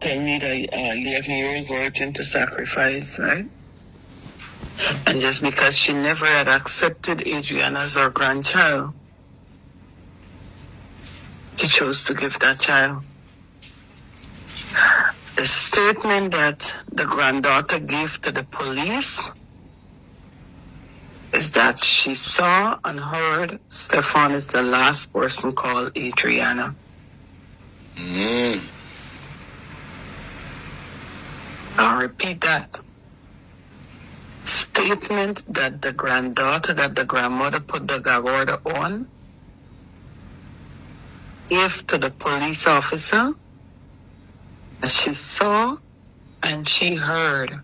tell me that 11-year-old virgin to sacrifice, right? And just because she never had accepted Adriana as her grandchild, she chose to give that child. The statement that the granddaughter gave to the police is that she saw and heard Stefan is the last person called Adriana. I'll repeat that. Statement that the granddaughter, that the grandmother put the gag order on, gave to the police officer that she saw and she heard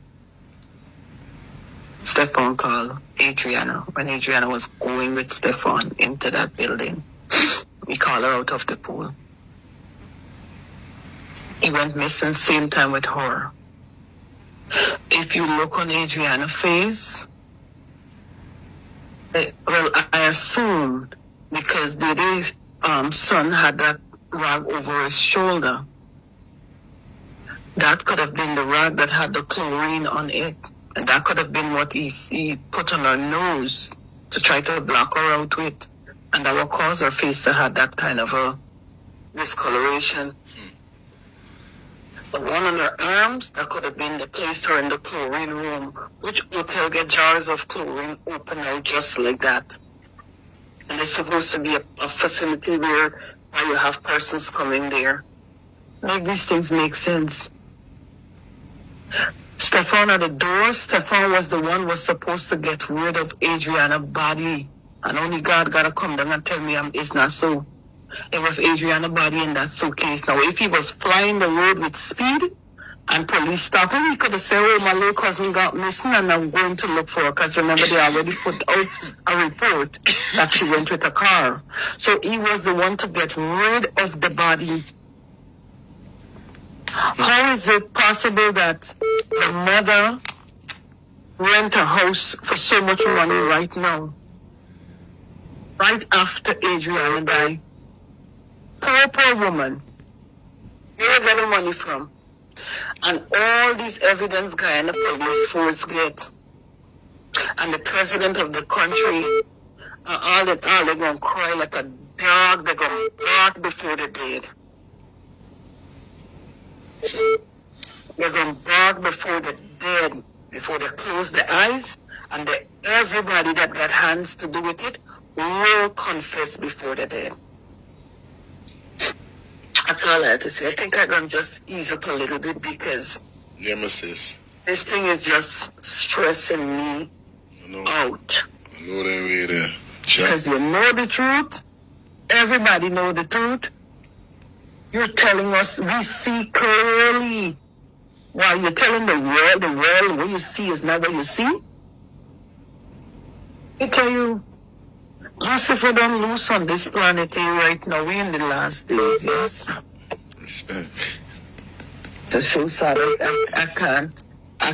Stefan call Adriana when Adriana was going with Stefan into that building. He called her out of the pool. He went missing same time with her. If you look on Adriana's face, well, I assume because Didi's son had that rag over his shoulder, that could have been the rag that had the chlorine on it. And that could have been what he put on her nose to try to block her out with. And that would cause her face to have that kind of a discoloration. The one on her arms, that could have been the place her in the chlorine room. Which hotel get jars of chlorine open out just like that? And it's supposed to be a facility where you have persons coming there. Make these things make sense. Stefan at the door, Stefan was the one was supposed to get rid of Adriana's body. And only God gotta come down and tell me it's not so. It was Adriana's body in that suitcase. Now, if he was flying the road with speed and police stopped him, he could have said, oh, my little cousin got missing and I'm going to look for her. Because remember, they already put out a report that she went with a car. So he was the one to get rid of the body. How is it possible that the mother rent a house for so much money right now? Right after Adriana died. Poor woman. Where get the money from? And all these evidence Guyana police force get. And the president of the country, all they're going to cry like a dog. They're going to bark before they're dead. They're going to bark before they're dead, before they close their eyes, and everybody that got hands to do with it will confess before they're dead. That's all I have to say. I think I'm going to just ease up a little bit because yeah, my sis. This thing is just stressing me out. I know that way there. Because you know the truth. Everybody know the truth. You're telling us we see clearly. While you're telling the world what you see is not what you see. I tell you, Lucifer don't lose on this planet here right now. We're in the last days, yes. Respect. It's so sad. I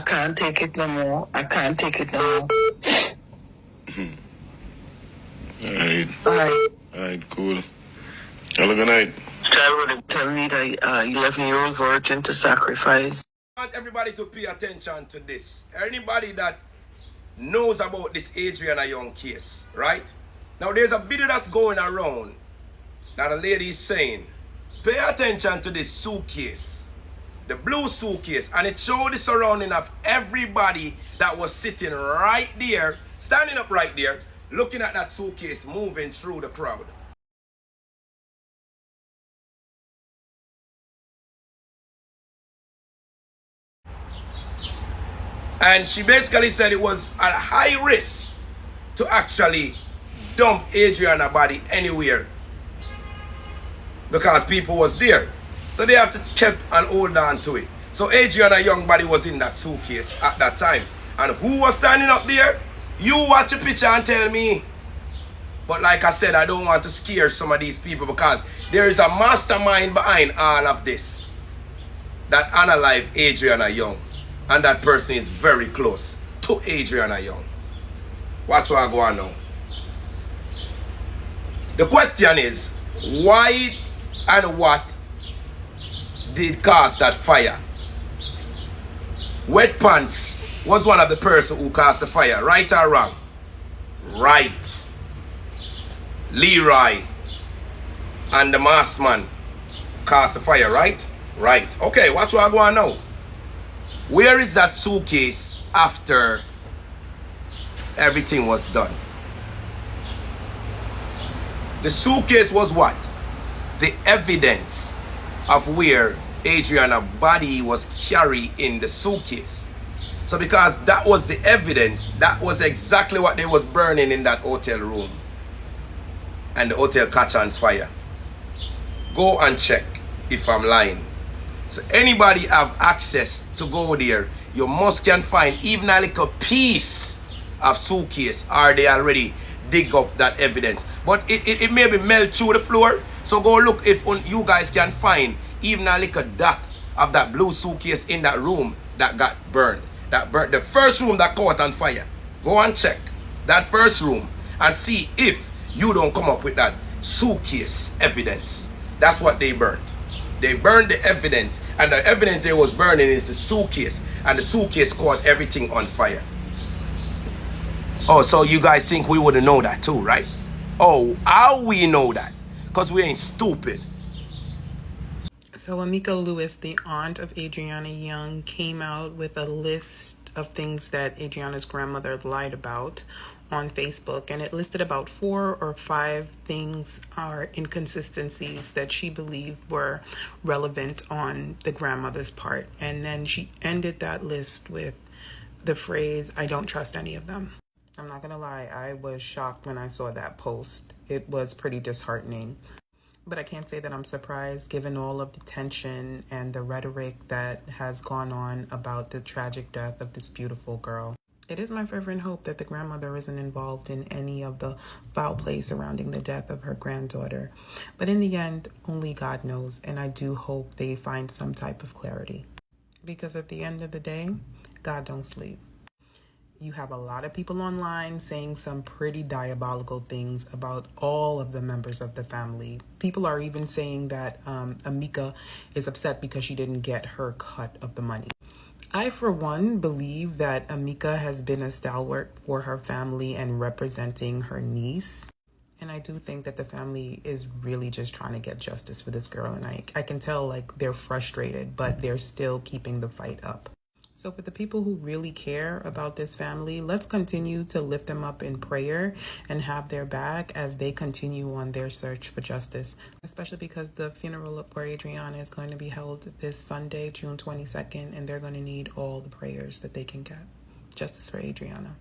can't take it no more. I can't take it no more. Alright, cool. Have a good night. Child would tell me that 11-year-old virgin to sacrifice. I want everybody to pay attention to this. Anybody that knows about this Adriana Young case, right? Now there's a video that's going around that a lady is saying, pay attention to this suitcase, the blue suitcase, and it showed the surrounding of everybody that was sitting right there, standing up right there, looking at that suitcase moving through the crowd. And she basically said it was a high risk to actually dump Adriana's body anywhere because people was there. So they have to keep and hold on to it. So Adriana Young body was in that suitcase at that time. And who was standing up there? You watch a picture and tell me. But like I said, I don't want to scare some of these people because there is a mastermind behind all of this that unalive Adriana Young. And that person is very close to Adriana Young. Watch what I go on now. The question is, why and what did cause that fire? Wet Pants was one of the person who caused the fire, right or wrong? Right. Leroy and the masked man caused the fire, right? Right. Okay, watch what I go on now. Where is that suitcase after everything was done? The suitcase was what? The evidence of where Adriana's body was carried in the suitcase. So because that was the evidence, that was exactly what they was burning in that hotel room. And the hotel catch on fire. Go and check if I'm lying. So anybody have access to go there, you must can find even a little piece of suitcase, or they already dig up that evidence. But it may be melt through the floor. So go look if you guys can find even a little dot of that blue suitcase in that room that got burned. That burnt the first room that caught on fire. Go and check that first room and see if you don't come up with that suitcase evidence. That's what they burnt. They burned the evidence, and the evidence they was burning is the suitcase, and the suitcase caught everything on fire. Oh, so you guys think we wouldn't know that too, right? Oh, how we know that? Because we ain't stupid. So Amika Lewis, the aunt of Adriana Young, came out with a list of things that Adriana's grandmother lied about on Facebook, and it listed about 4 or 5 things or inconsistencies that she believed were relevant on the grandmother's part. And then she ended that list with the phrase, "I don't trust any of them." I'm not gonna lie, I was shocked when I saw that post. It was pretty disheartening. But I can't say that I'm surprised given all of the tension and the rhetoric that has gone on about the tragic death of this beautiful girl. It is my fervent hope that the grandmother isn't involved in any of the foul play surrounding the death of her granddaughter. But in the end, only God knows, and I do hope they find some type of clarity. Because at the end of the day, God don't sleep. You have a lot of people online saying some pretty diabolical things about all of the members of the family. People are even saying that Amika is upset because she didn't get her cut of the money. I, for one, believe that Amika has been a stalwart for her family and representing her niece. And I do think that the family is really just trying to get justice for this girl. And I can tell, like, they're frustrated, but they're still keeping the fight up. So for the people who really care about this family, let's continue to lift them up in prayer and have their back as they continue on their search for justice, especially because the funeral for Adriana is going to be held this Sunday, June 22nd, and they're going to need all the prayers that they can get. Justice for Adriana.